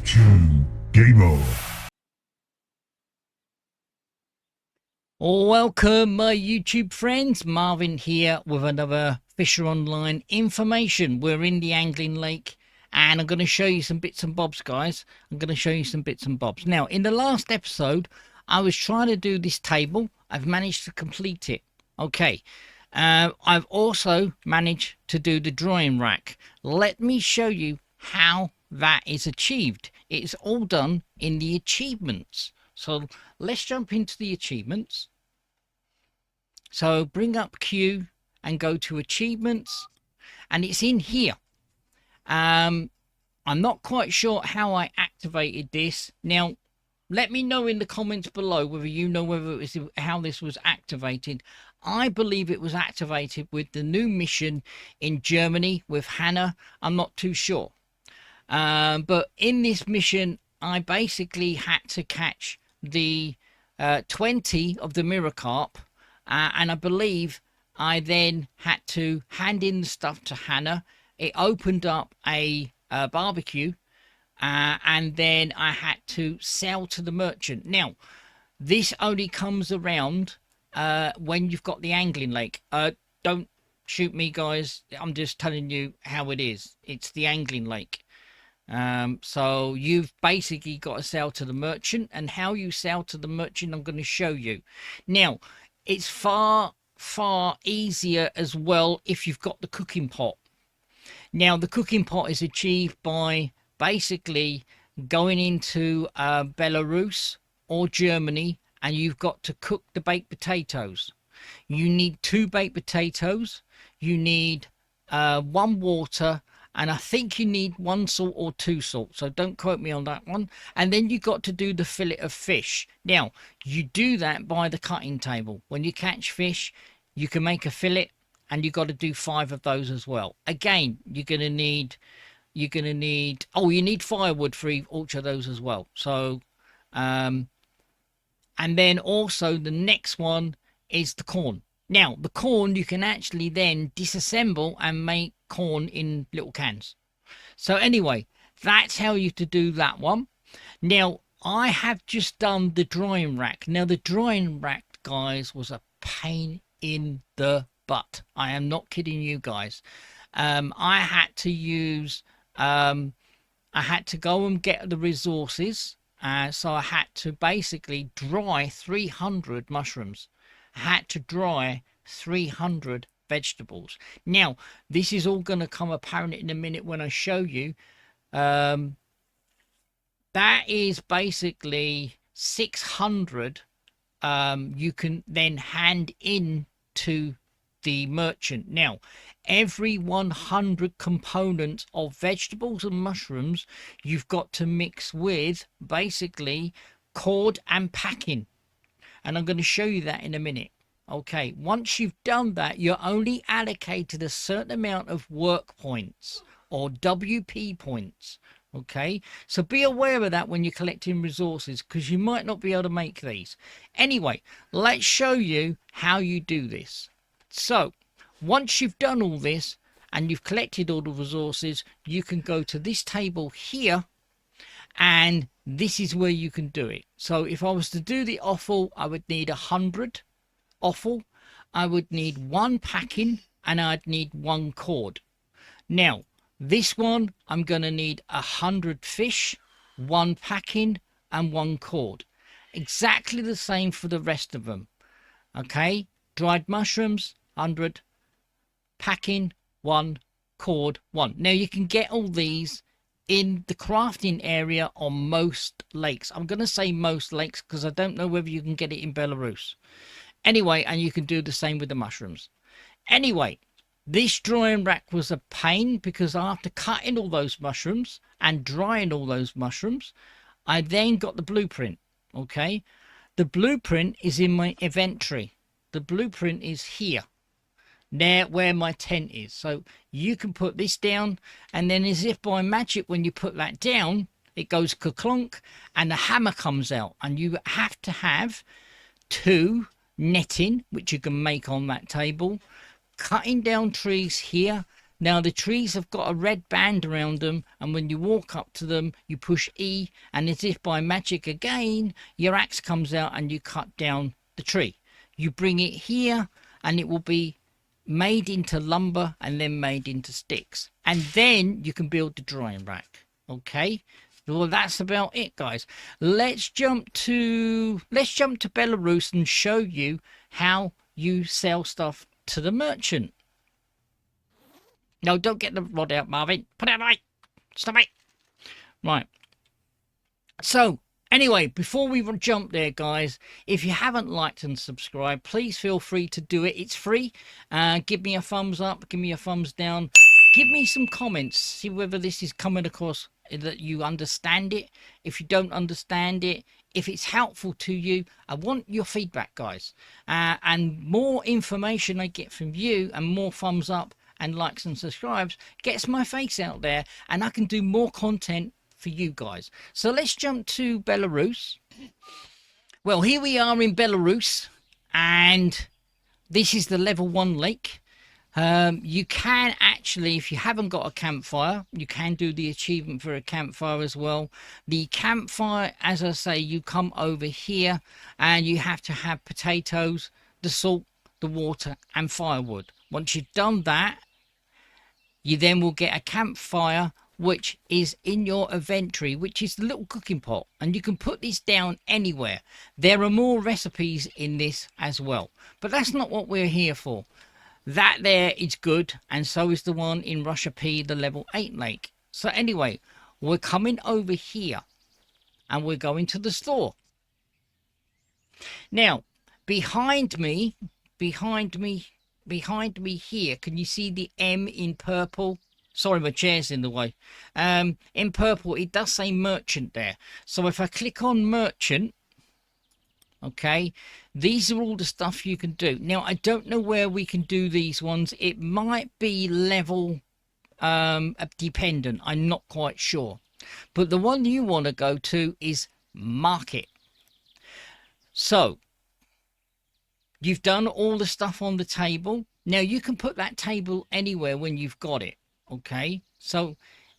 2, Gamer. Welcome my YouTube friends, Marvin here with another Fisher Online information. We're in the angling lake and I'm going to show you some bits and bobs, guys. I'm going to show you some bits and bobs. Now, in the last episode, I was trying to do this table. I've managed to complete it. Okay. I've also managed to do the drawing rack. Let me show you how that is achieved. It's all done in the achievements. So let's jump into the achievements. So bring up Q and go to achievements, and it's in here. I'm not quite sure how I activated this. Now, let me know in the comments below whether you know whether it was how this was activated. I believe it was activated with the new mission in Germany with Hannah. I'm not too sure. But in this mission, I basically had to catch the 20 of the mirror carp, and I believe I then had to hand in the stuff to Hannah. It opened up a barbecue, and then I had to sell to the merchant. Now, this only comes around when you've got the angling lake. Don't shoot me, guys. I'm just telling you how it is. It's the angling lake. So you've basically got to sell to the merchant, and how you sell to the merchant I'm going to show you. Now, it's far easier as well if you've got the cooking pot. Now, the cooking pot is achieved by basically going into Belarus or Germany, and you've got to cook the baked potatoes. You need 2 baked potatoes, you need 1 water, and I think you need 1 salt or 2 salt, so don't quote me on that one. And then you got to do the fillet of fish. Now, you do that by the cutting table. When you catch fish, you can make a fillet, and you got to do 5 of those as well. Again, you're gonna need oh, you need firewood for each of those as well. So and then also the next one is the corn. Now, the corn you can actually then disassemble and make corn in little cans. So anyway, that's how you to do that one. Now, I have just done the drying rack. Now, the drying rack, guys, was a pain in the butt. I am not kidding you guys. I had to use I had to go and get the resources. So I had to basically dry 300 mushrooms. I had to dry 300 vegetables. Now, this is all going to come apparent in a minute when I show you. That is basically 600 you can then hand in to the merchant. Now, every 100 components of vegetables and mushrooms you've got to mix with basically cord and packing, and I'm going to show you that in a minute. Okay, once you've done that, you're only allocated a certain amount of work points or WP points. Okay, so be aware of that when you're collecting resources, because you might not be able to make these. Anyway, let's show you how you do this. So once you've done all this and you've collected all the resources, you can go to this table here, and this is where you can do it. So if I was to do the offal, I would need 100 offal, I would need 1 packing, and I'd need 1 cord. Now, this one, I'm going to need 100 fish, 1 packing, and 1 cord. Exactly the same for the rest of them. Okay, dried mushrooms, 100, packing, 1, cord, 1. Now, you can get all these in the crafting area on most lakes. I'm going to say most lakes because I don't know whether you can get it in Belarus. Anyway, and you can do the same with the mushrooms. Anyway, this drying rack was a pain because after cutting all those mushrooms and drying all those mushrooms, I then got the blueprint. Okay, the blueprint is in my inventory. The blueprint is here, there where my tent is. So you can put this down, and then as if by magic, when you put that down, it goes ka-clonk and the hammer comes out, and you have to have 2 netting, which you can make on that table, cutting down trees here, Now the trees have got a red band around them, and when you walk up to them you push E, and as if by magic again your axe comes out and you cut down the tree. You bring it here and it will be made into lumber and then made into sticks, and then you can build the drying rack. Okay, well that's about it, guys. Let's jump to Belarus and show you how you sell stuff to the merchant. No, don't get the rod out, Marvin. Put it away. Stop it. Right. So, anyway, before we jump there, guys, if you haven't liked and subscribed, please feel free to do it. It's free. Give me a thumbs up. Give me a thumbs down. Give me some comments. See whether this is coming across that you understand it. If you don't understand it, if it's helpful to you, I want your feedback, guys. And more information I get from you and more thumbs up and likes and subscribes gets my face out there, and I can do more content for you guys. So let's jump to Belarus. Well, here we are in Belarus, and this is the level 1 lake. You can actually, if you haven't got a campfire, you can do the achievement for a campfire as well. The campfire, as I say, you come over here and you have to have potatoes, the salt, the water and firewood. Once you've done that, you then will get a campfire, which is in your inventory, which is the little cooking pot, and you can put this down anywhere. There are more recipes in this as well, but that's not what we're here for. That there is good, and so is the one in Russia P, the level 8 lake. So anyway, we're coming over here and we're going to the store. Now behind me here, can you see the M in purple? Sorry, my chair's in the way. In purple, it does say merchant there. So if I click on merchant, okay, these are all the stuff you can do. Now, I don't know where we can do these ones. It might be level dependent. I'm not quite sure. But the one you want to go to is market. So you've done all the stuff on the table. Now you can put that table anywhere when you've got it. Okay, so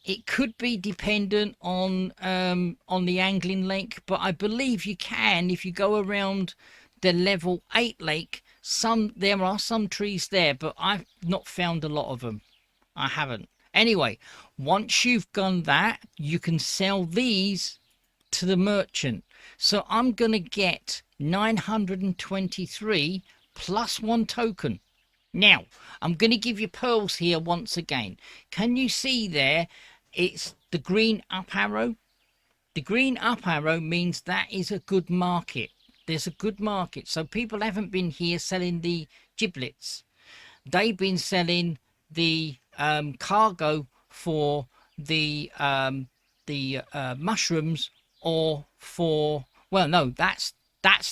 it could be dependent on the angling lake, but I believe you can if you go around the level 8 lake. There are some trees there, but I've not found a lot of them. I haven't. Anyway, once you've done that, you can sell these to the merchant. So I'm gonna get 923 plus 1 token. Now I'm going to give you pearls here once again. Can you see there? It's the green up arrow. The green up arrow means that is a good market. There's a good market. So people haven't been here selling the giblets. They've been selling the cargo for the mushrooms, or for, well, no, that's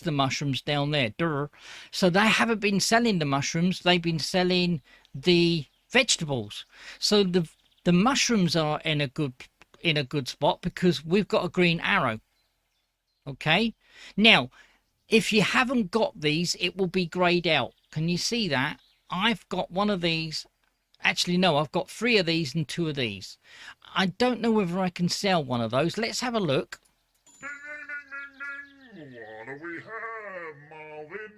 the mushrooms down there. Durr. So they haven't been selling the mushrooms. They've been selling the vegetables. So the mushrooms are in a good spot because we've got a green arrow. Okay. Now, if you haven't got these, it will be grayed out. Can you see that? I've got one of these. Actually, no, I've got 3 of these and 2 of these. I don't know whether I can sell one of those. Let's have a look. What do we have, Marvin?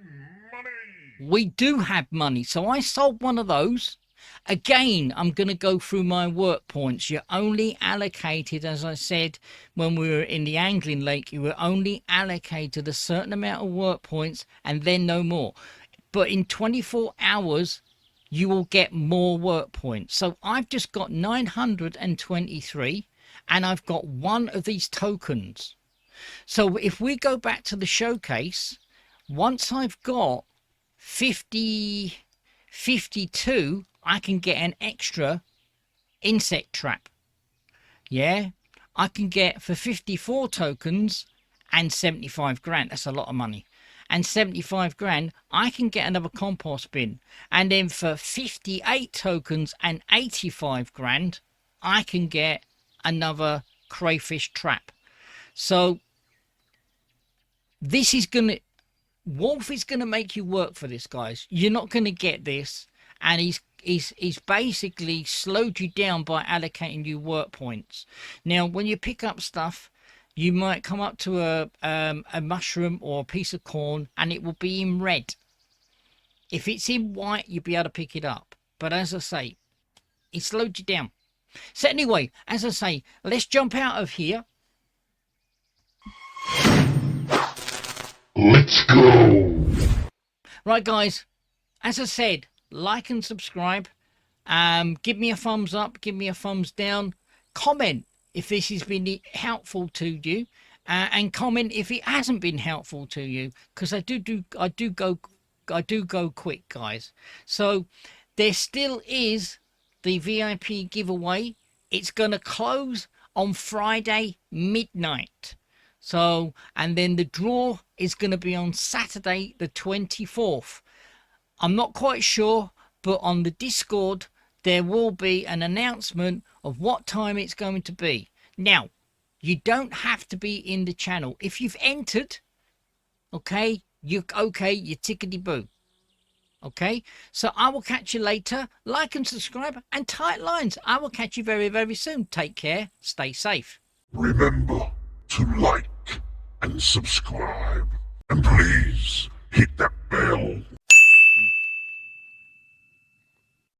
Money! We do have money, so I sold one of those. Again, I'm going to go through my work points. You're only allocated, as I said, when we were in the angling lake, you were only allocated a certain amount of work points and then no more. But in 24 hours, you will get more work points. So I've just got 923 and I've got 1 of these tokens. So if we go back to the showcase, once I've got 52, I can get an extra insect trap. Yeah, I can get for 54 tokens and 75 grand. That's a lot of money. And 75 grand, I can get another compost bin. And then for 58 tokens and 85 grand, I can get another crayfish trap. So this is going to, Wolf is going to make you work for this, guys. You're not going to get this. And is basically slowed you down by allocating you work points. Now, when you pick up stuff, you might come up to a mushroom or a piece of corn, and it will be in red. If it's in white, you'll be able to pick it up. But as I say, it slowed you down. So anyway, as I say, let's jump out of here. Let's go. Right, guys, as I said, like and subscribe. Give me a thumbs up, give me a thumbs down. Comment if this has been helpful to you, and comment if it hasn't been helpful to you, because I do go quick, guys. So there still is the VIP giveaway. It's gonna close on Friday midnight. So, and then the draw is going to be on Saturday the 24th. I'm not quite sure, but on the Discord there will be an announcement of what time it's going to be. Now, you don't have to be in the channel. If you've entered, okay, you're tickety-boo. Okay, so I will catch you later. Like and subscribe, and tight lines. I will catch you very, very soon. Take care. Stay safe. Remember to like and subscribe. And please hit that bell.